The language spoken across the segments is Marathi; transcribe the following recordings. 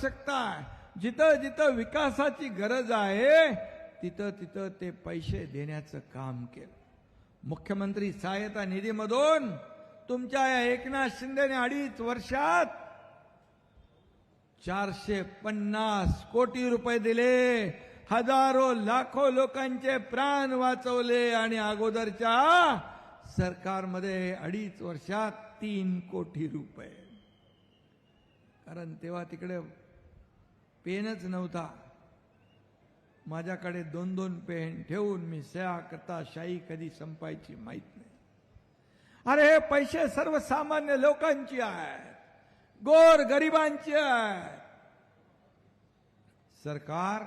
आवश्यकता आहे, जिथं जिथं विकासाची गरज आहे तिथं तिथं ते पैसे देण्याचं काम केलं. मुख्यमंत्री सहायता निधीमधून तुमच्या या एकनाथ शिंदेने 2.5 वर्षात 450 कोटी रुपये दिले, हजारो लाखो लोकांचे प्राण वाचवले आणि अगोदरच्या सरकारमध्ये 2.5 वर्षात 3 कोटी रुपये. कारण तेव्हा तिकडे पेनच नव्हता. माझ्याकडे 2-2 पेन ठेवून मी सह्या करता शाही कधी संपायची माहित नाही. अरे हे पैसे सर्वसामान्य लोकांची आहेत, गोर गरिबांची आहेत. सरकार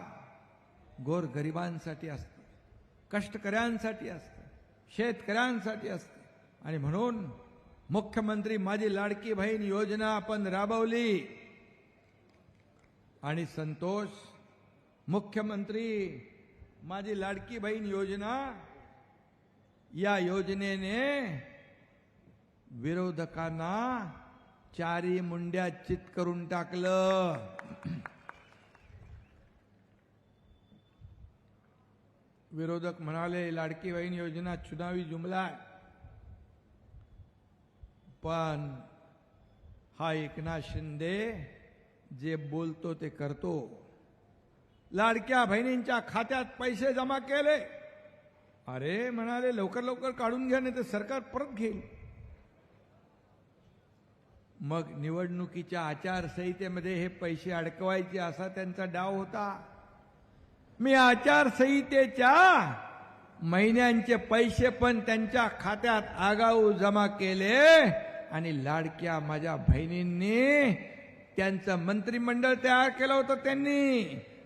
गोर गरिबांसाठी असतं, कष्टकऱ्यांसाठी असतं, शेतकऱ्यांसाठी असतं. आणि म्हणून मुख्यमंत्री माझी लाडकी बहीण योजना आपण राबवली. आणि संतोष, मुख्यमंत्री माझी लाडकी बहीण योजना, या योजनेने विरोधकांना 4 मुंड्या चित करून टाकलं. विरोधक म्हणाले लाडकी बहीण योजना चुनावी जुमला आहे. पण हा एकनाथ शिंदे जे बोलतो ते करतो. लाडक्या बहिणींच्या खात्यात पैसे जमा केले. अरे म्हणाले लवकर लवकर काढून घ्या नाही तर सरकार परत घेईल. मग निवडणुकीच्या आचारसंहितेमध्ये हे पैसे अडकवायचे असा त्यांचा डाव होता. मी आचारसंहितेच्या महिन्यांचे पैसे पण त्यांच्या खात्यात आगाऊ जमा केले आणि लाडक्या माझ्या बहिणींनी त्यांचं मंत्रिमंडळ तयार केलं होतं. त्यांनी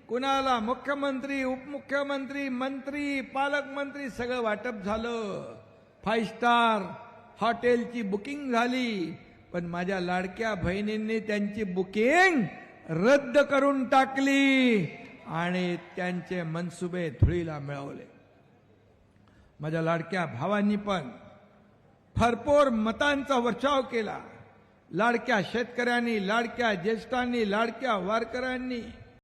कुणाला मुख्यमंत्री, उपमुख्यमंत्री, मंत्री, पालकमंत्री सगळं वाटप झालं. 5 स्टार हॉटेलची बुकिंग झाली. पण माझ्या लाडक्या बहिणींनी त्यांची बुकिंग रद्द करून टाकली आणि त्यांचे मनसुबे धुळीला मिळवले. माझ्या लाडक्या भावांनी पण भरपूर मतांचा वर्षाव केला. लाडक्या शेतकऱ्यांनी, लाडक्या ज्येष्ठांनी, लाडक्या वारकऱ्यांनी